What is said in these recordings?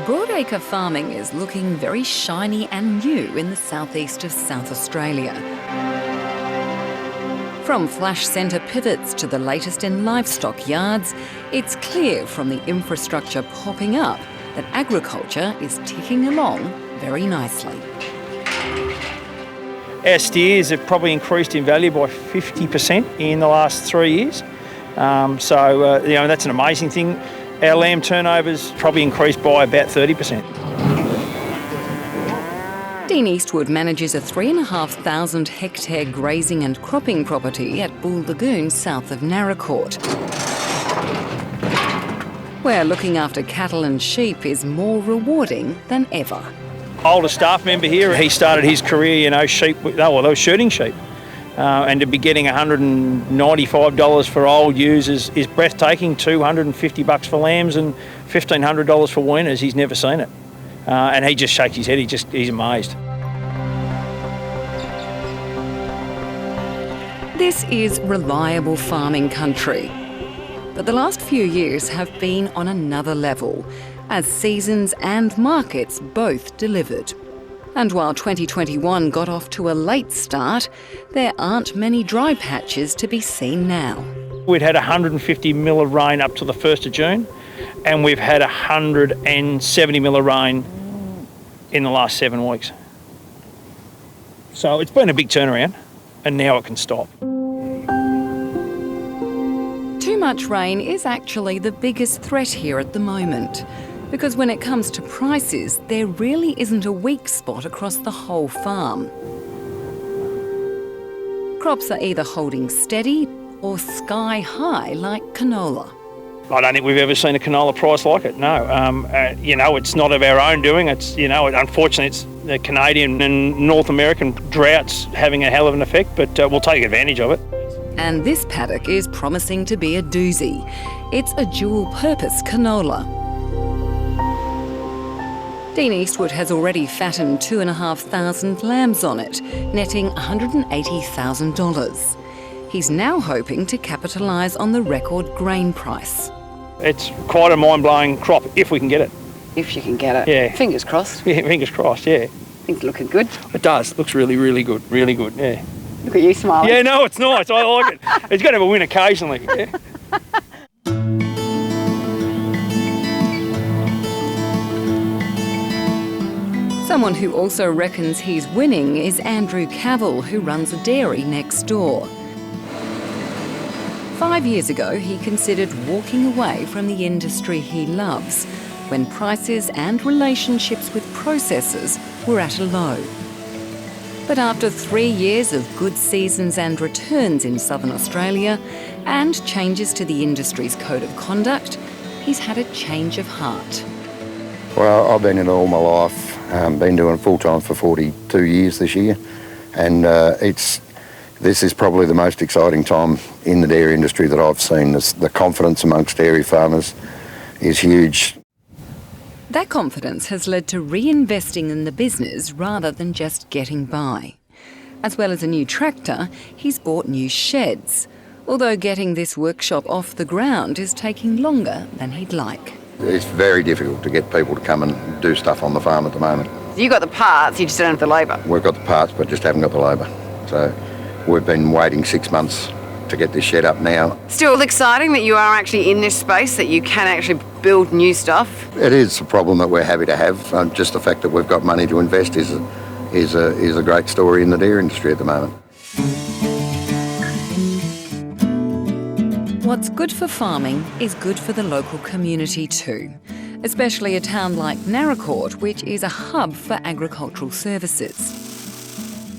Broadacre farming is looking very shiny and new in the southeast of South Australia. From flash centre pivots to the latest in livestock yards, it's clear from the infrastructure popping up that agriculture is ticking along very nicely. Our steers have probably increased in value by 50% in the last 3 years. That's an amazing thing. Our lamb turnovers probably increased by about 30%. Dean Eastwood manages a 3,500 hectare grazing and cropping property at Bull Lagoon south of Narracourt, where looking after cattle and sheep is more rewarding than ever. Older staff member here, he started his career, they were shooting sheep. And to be getting $195 for old ewes is breathtaking. $250 for lambs and $1,500 for weaners. He's never seen it. And he just shakes his head, he's amazed. This is reliable farming country. But the last few years have been on another level, as seasons and markets both delivered. And while 2021 got off to a late start, there aren't many dry patches to be seen now. We'd had 150 mil of rain up to the 1st of June, and we've had 170 mil of rain in the last 7 weeks. So it's been a big turnaround, and now it can stop. Too much rain is actually the biggest threat here at the moment, because when it comes to prices, there really isn't a weak spot across the whole farm. Crops are either holding steady or sky high like canola. I don't think we've ever seen a canola price like it, no. It's not of our own doing. Unfortunately, it's the Canadian and North American droughts having a hell of an effect, but we'll take advantage of it. And this paddock is promising to be a doozy. It's a dual-purpose canola. Dean Eastwood has already fattened 2,500 lambs on it, netting $180,000. He's now hoping to capitalise on the record grain price. It's quite a mind-blowing crop, if we can get it. If you can get it. Yeah. Fingers crossed. Yeah, fingers crossed, yeah. Things looking good. It does. It looks really, really good. Really good, yeah. Look at you smiling. Yeah, no, it's nice. I like it. It's got to have a win occasionally. Yeah. Someone who also reckons he's winning is Andrew Cavill, who runs a dairy next door. 5 years ago, he considered walking away from the industry he loves when prices and relationships with processors were at a low. But after 3 years of good seasons and returns in Southern Australia and changes to the industry's code of conduct, he's had a change of heart. Well, I've been in it all my life. Been doing it full-time for 42 years this year, and this is probably the most exciting time in the dairy industry that I've seen. The confidence amongst dairy farmers is huge. That confidence has led to reinvesting in the business rather than just getting by. As well as a new tractor, he's bought new sheds, although getting this workshop off the ground is taking longer than he'd like. It's very difficult to get people to come and do stuff on the farm at the moment. You got the parts, you just don't have the labour. We've got the parts, but just haven't got the labour. So we've been waiting 6 months to get this shed up now. Still exciting that you are actually in this space, that you can actually build new stuff. It is a problem that we're happy to have. Just the fact that we've got money to invest is a great story in the dairy industry at the moment. What's good for farming is good for the local community too, especially a town like Narracourt, which is a hub for agricultural services.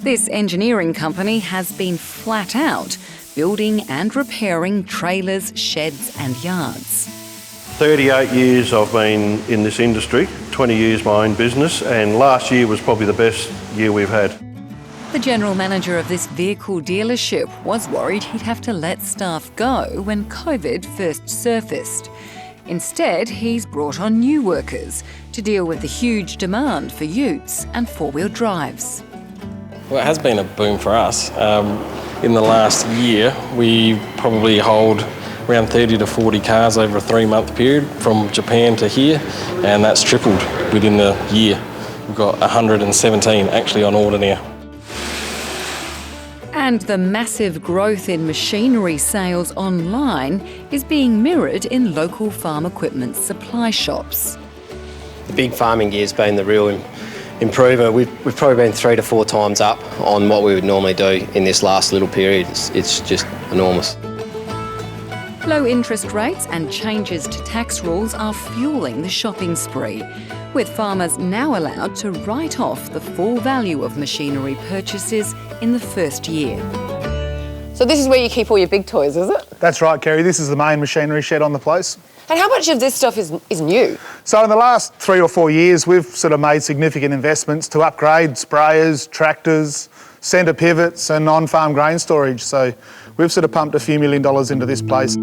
This engineering company has been flat out building and repairing trailers, sheds and yards. 38 years I've been in this industry, 20 years my own business, and last year was probably the best year we've had. The general manager of this vehicle dealership was worried he'd have to let staff go when COVID first surfaced. Instead, he's brought on new workers to deal with the huge demand for utes and four-wheel drives. Well, it has been a boom for us. In the last year, we probably hold around 30 to 40 cars over a 3-month period from Japan to here, and that's tripled within the year. We've got 117 actually on order now. And the massive growth in machinery sales online is being mirrored in local farm equipment supply shops. The big farming gear's been the real improvement. We've probably been 3 to 4 times up on what we would normally do in this last little period. It's just enormous. Low interest rates and changes to tax rules are fueling the shopping spree, with farmers now allowed to write off the full value of machinery purchases in the first year. So this is where you keep all your big toys, is it? That's right, Kerry. This is the main machinery shed on the place. And how much of this stuff is new? So in the last 3 or 4 years, we've sort of made significant investments to upgrade sprayers, tractors, centre pivots and on-farm grain storage. So we've sort of pumped a few $1 million into this place.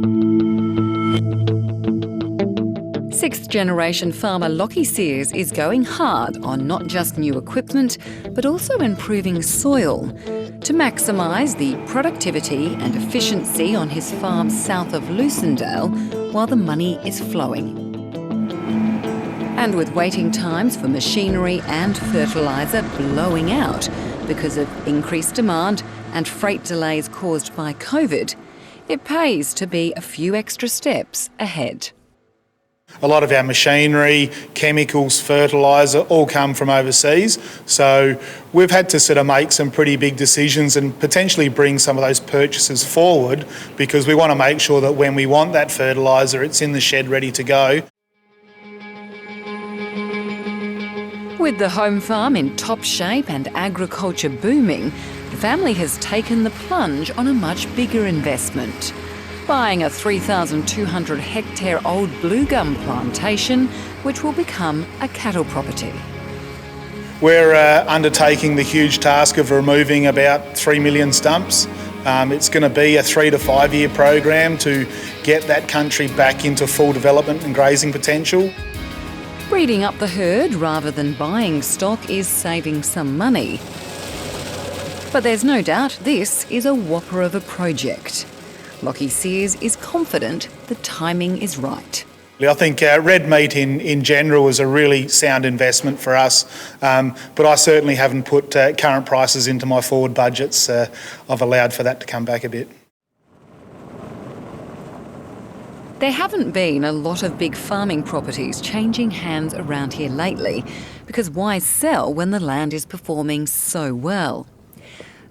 Sixth-generation farmer Lockie Sears is going hard on not just new equipment, but also improving soil to maximise the productivity and efficiency on his farm south of Lucendale while the money is flowing. And with waiting times for machinery and fertiliser blowing out because of increased demand and freight delays caused by COVID, it pays to be a few extra steps ahead. A lot of our machinery, chemicals, fertiliser all come from overseas. So we've had to sort of make some pretty big decisions and potentially bring some of those purchases forward because we want to make sure that when we want that fertiliser, it's in the shed ready to go. With the home farm in top shape and agriculture booming, the family has taken the plunge on a much bigger investment, buying a 3,200 hectare old blue gum plantation, which will become a cattle property. We're undertaking the huge task of removing about 3 million stumps. It's going to be a 3 to 5 year program to get that country back into full development and grazing potential. Breeding up the herd rather than buying stock is saving some money. But there's no doubt this is a whopper of a project. Lockie Sears is confident the timing is right. I think red meat in general is a really sound investment for us, but I certainly haven't put current prices into my forward budgets. I've allowed for that to come back a bit. There haven't been a lot of big farming properties changing hands around here lately, because why sell when the land is performing so well?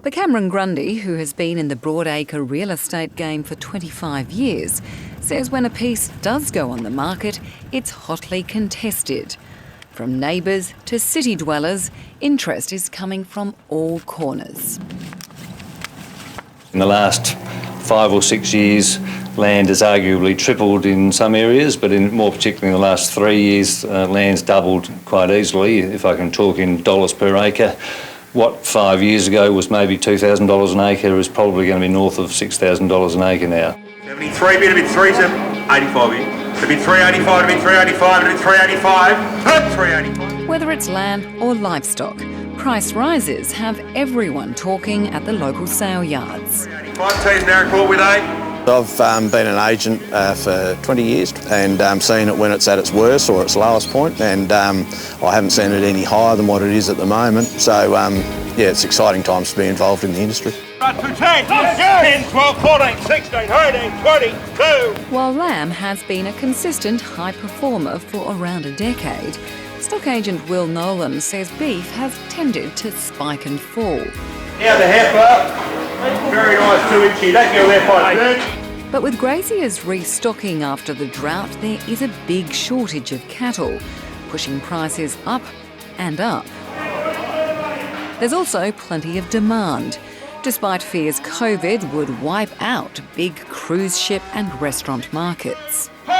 But Cameron Grundy, who has been in the broadacre real estate game for 25 years, says when a piece does go on the market, it's hotly contested. From neighbours to city dwellers, interest is coming from all corners. In the last 5 or 6 years, land has arguably tripled in some areas, but more particularly in the last 3 years, land's doubled quite easily, if I can talk in dollars per acre. What 5 years ago was maybe $2,000 an acre is probably going to be north of $6,000 an acre now. 73, it'd be 385 here. It'd be 385, it'd be 385, it'd be 385, 385. Whether it's land or livestock, price rises have everyone talking at the local sale yards. 5 T's narrow court with 8. I've been an agent for 20 years and seen it when it's at its worst or its lowest point, and I haven't seen it any higher than what it is at the moment. So, yeah, it's exciting times to be involved in the industry. 10, 12, 14, 16, 18, 22. While lamb has been a consistent high performer for around a decade, stock agent Will Nolan says beef has tended to spike and fall. Now the heifer, very nice 2-inch, that's your left eye. But with graziers restocking after the drought, there is a big shortage of cattle, pushing prices up and up. There's also plenty of demand, despite fears COVID would wipe out big cruise ship and restaurant markets. 4,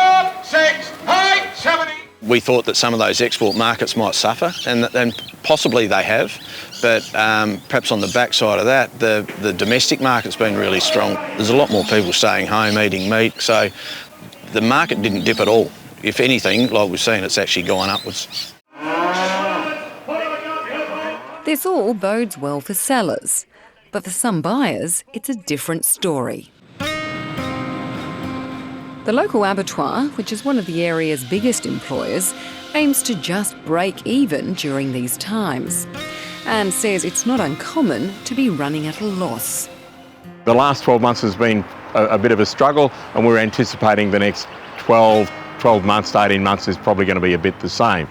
6, 8, 7. We thought that some of those export markets might suffer, and possibly they have, but perhaps on the backside of that, the domestic market's been really strong. There's a lot more people staying home eating meat, so the market didn't dip at all. If anything, like we've seen, it's actually gone upwards. This all bodes well for sellers, but for some buyers, it's a different story. The local abattoir, which is one of the area's biggest employers, aims to just break even during these times and says it's not uncommon to be running at a loss. The last 12 months has been a bit of a struggle, and we're anticipating the next 12 months to 18 months is probably going to be a bit the same.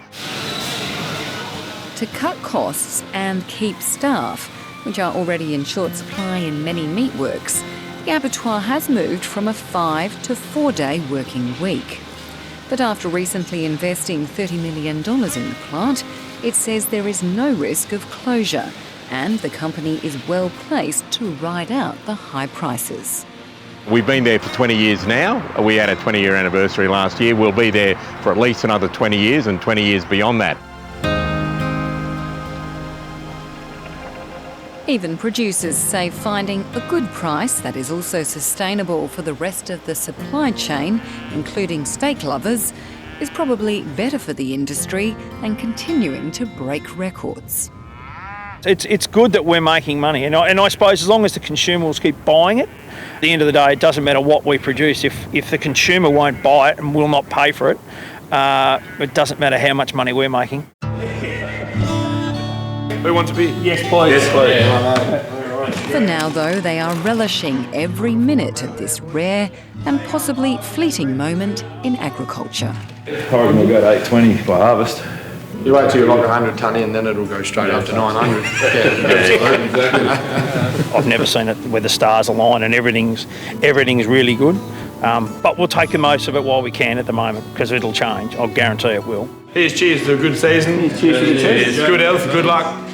To cut costs and keep staff, which are already in short supply in many meatworks, the abattoir has moved from a 5 to 4 day working week. But after recently investing $30 million in the plant, it says there is no risk of closure, and the company is well placed to ride out the high prices. We've been there for 20 years now. We had a 20-year anniversary last year. We'll be there for at least another 20 years and 20 years beyond that. Even producers say finding a good price that is also sustainable for the rest of the supply chain, including steak lovers, is probably better for the industry than continuing to break records. It's good that we're making money, and I suppose as long as the consumers keep buying it, at the end of the day, it doesn't matter what we produce. If the consumer won't buy it and will not pay for it, it doesn't matter how much money we're making. Who wants a beer? Yes, please. Yes, please. For now, though, they are relishing every minute of this rare and possibly fleeting moment in agriculture. I reckon we'll go to 820 by harvest. You wait till you're like 100 tonne in, then it'll go straight up to 900. I've never seen it where the stars align and everything's really good. But we'll take the most of it while we can at the moment, because it'll change. I'll guarantee it will. Here's cheers to a good season. Cheers to the cheers. Good health, good luck.